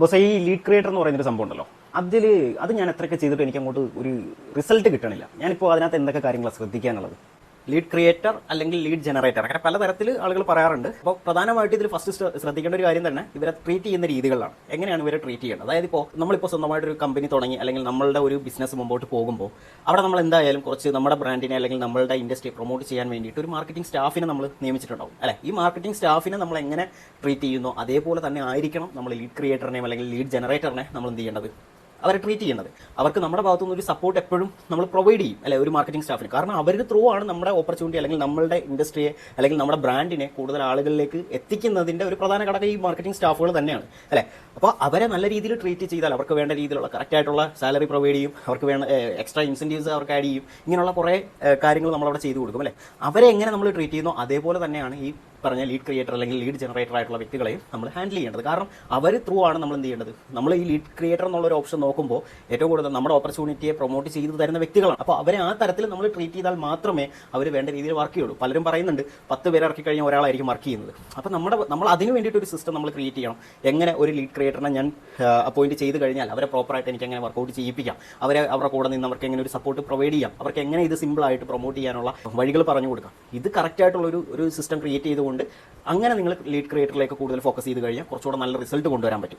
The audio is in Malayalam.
ബോസ്, ഈ ലീഡ് ക്രിയേറ്റർ എന്ന് പറയുന്നൊരു സംഭവം ഉണ്ടല്ലോ, അത് ഞാൻ എത്രയൊക്കെ ചെയ്തിട്ട് എനിക്ക് അങ്ങോട്ട് ഒരു റിസൾട്ട് കിട്ടണില്ല. ഞാനിപ്പോൾ അതിനകത്ത് എന്തൊക്കെ കാര്യങ്ങളാണ് ശ്രദ്ധിക്കാനുള്ളത്? ലീഡ് ക്രിയേറ്റർ അല്ലെങ്കിൽ ലീഡ് ജനറേറ്റർ, അങ്ങനെ പലതരത്തിൽ ആളുകൾ പറയാറുണ്ട്. അപ്പോൾ പ്രധാനമായിട്ട് ഇതിൽ ഫസ്റ്റ് ശ്രദ്ധിക്കേണ്ട ഒരു കാര്യം തന്നെ ഇവരെ ട്രീറ്റ് ചെയ്യുന്ന രീതികളാണ്. എങ്ങനെയാണ് ഇവരെ ട്രീറ്റ് ചെയ്യേണ്ടത്? അതായത് ഇപ്പോൾ നമ്മളിപ്പോൾ സ്വന്തമായിട്ടൊരു കമ്പനി തുടങ്ങി അല്ലെങ്കിൽ നമ്മളുടെ ഒരു ബിസിനസ് മുമ്പോട്ട് പോകുമ്പോൾ അവിടെ നമ്മൾ എന്തായാലും കുറച്ച് നമ്മുടെ ബ്രാൻഡിനെ അല്ലെങ്കിൽ നമ്മളുടെ ഇൻഡസ്ട്രി പ്രൊമോട്ട് ചെയ്യാൻ വേണ്ടിയിട്ട് ഒരു മാർക്കറ്റിംഗ് സ്റ്റാഫിനെ നമ്മൾ നിയമിച്ചിട്ടുണ്ടാവും അല്ലെ? ഈ മാർക്കറ്റിംഗ് സ്റ്റാഫിനെ നമ്മൾ എങ്ങനെ ട്രീറ്റ് ചെയ്യുന്നു അതേപോലെ തന്നെ ആയിരിക്കണം നമ്മൾ ലീഡ് ക്രിയേറ്ററിനെയും അല്ലെങ്കിൽ ലീഡ് ജനറേറ്ററിനെ നമ്മൾ എന്ത് ചെയ്യേണ്ടത്, അവരെ ട്രീറ്റ് ചെയ്യുന്നത്. അവർക്ക് നമ്മുടെ ഭാഗത്തുനിന്ന് ഒരു സപ്പോർട്ട് എപ്പോഴും നമ്മൾ പ്രൊവൈഡ് ചെയ്യും അല്ലെ, ഒരു മാർക്കറ്റിംഗ് സ്റ്റാഫിന്. കാരണം അവരുടെ ത്രൂ ആണ് നമ്മുടെ ഓപ്പർച്യൂണിറ്റി അല്ലെങ്കിൽ നമ്മളുടെ ഇൻഡസ്ട്രിയെ അല്ലെങ്കിൽ നമ്മുടെ ബ്രാൻഡിനെ കൂടുതൽ ആളുകളിലേക്ക് എത്തിക്കുന്നതിന്റെ ഒരു പ്രധാന ഘടകം ഈ മാർക്കറ്റിംഗ് സ്റ്റാഫുകൾ തന്നെയാണ് അല്ലെ. അപ്പോൾ അവരെ നല്ല രീതിയിൽ ട്രീറ്റ് ചെയ്താൽ അവർക്ക് വേണ്ട രീതിയിലുള്ള കറക്റ്റ് ആയിട്ടുള്ള സാലറി പ്രൊവൈഡ് ചെയ്യും, അവർക്ക് വേണ്ട എക്സ്ട്രാ ഇൻസെന്റീവ്സ് അവർക്ക് ആഡ് ചെയ്യും. ഇങ്ങനെയുള്ള കുറേ കാര്യങ്ങൾ നമ്മളവിടെ ചെയ്തു കൊടുക്കും അല്ലെ. അവരെ എങ്ങനെ നമ്മൾ ട്രീറ്റ് ചെയ്യുന്നു അതേപോലെ തന്നെയാണ് ഈ പറഞ്ഞ ലീഡ് ക്രിയേറ്റർ അല്ലെങ്കിൽ ലീഡ് ജനറേറ്റർ ആയിട്ടുള്ള വ്യക്തികളെയും നമ്മൾ ഹാൻഡിൽ ചെയ്യേണ്ടത്. കാരണം അവർ ത്രൂ ആണ് നമ്മൾ എന്ത് ചെയ്യേണ്ടത്. നമ്മൾ ഈ ലീഡ് ക്രിയേറ്റർ എന്നുള്ളൊരു ഓപ്ഷൻ നോക്കുമ്പോൾ ഏറ്റവും കൂടുതൽ നമ്മുടെ ഓപ്പർച്യൂണിറ്റിയെ പ്രൊമോട്ട് ചെയ്ത് തരുന്ന വ്യക്തികളാണ്. അപ്പോൾ അവരെ ആ തരത്തിൽ നമ്മൾ ട്രീറ്റ് ചെയ്താൽ മാത്രമേ അവർ വേണ്ട രീതിയിൽ വർക്ക് ചെയ്യുള്ളൂ. പലരും പറയുന്നുണ്ട് 10 പേരെ ഇറക്കി കഴിഞ്ഞാൽ ഒരാളായിരിക്കും വർക്ക് ചെയ്യുന്നത്. അപ്പോൾ നമ്മൾ അതിന് വേണ്ടിയിട്ട് ഒരു സിസ്റ്റം നമ്മൾ ക്രിയേറ്റ് ചെയ്യണം. എങ്ങനെ ഒരു ലീഡ് ക്രിയേറ്ററിനെ ഞാൻ അപ്പോയിന്റ് ചെയ്ത് കഴിഞ്ഞാൽ അവരെ പ്രോപ്പറായിട്ട് എനിക്ക് എങ്ങനെ വർക്കൗട്ട് ചെയ്യിപ്പിക്കാം, അവരുടെ കൂടെ നിന്ന് അവർക്ക് എങ്ങനെ ഒരു സപ്പോർട്ട് പ്രൊവൈഡ് ചെയ്യാം, അവർക്ക് എങ്ങനെ ഇത് സിമ്പിളായിട്ട് പ്രൊമോട്ട് ചെയ്യാനുള്ള വഴികൾ പറഞ്ഞു കൊടുക്കാം. ഇത് കറക്റ്റ് ആയിട്ടുള്ള ഒരു സിസ്റ്റം ക്രിയേറ്റ് ചെയ്തുകൊണ്ട് അങ്ങനെ നിങ്ങൾ ലീഡ് ക്രിയേറ്ററിലേക്ക് കൂടുതൽ ഫോക്കസ് ചെയ്ത് കഴിഞ്ഞാൽ കുറച്ചുകൂടെ നല്ല റിസൾട്ട് കൊണ്ടുവരാൻ പറ്റും.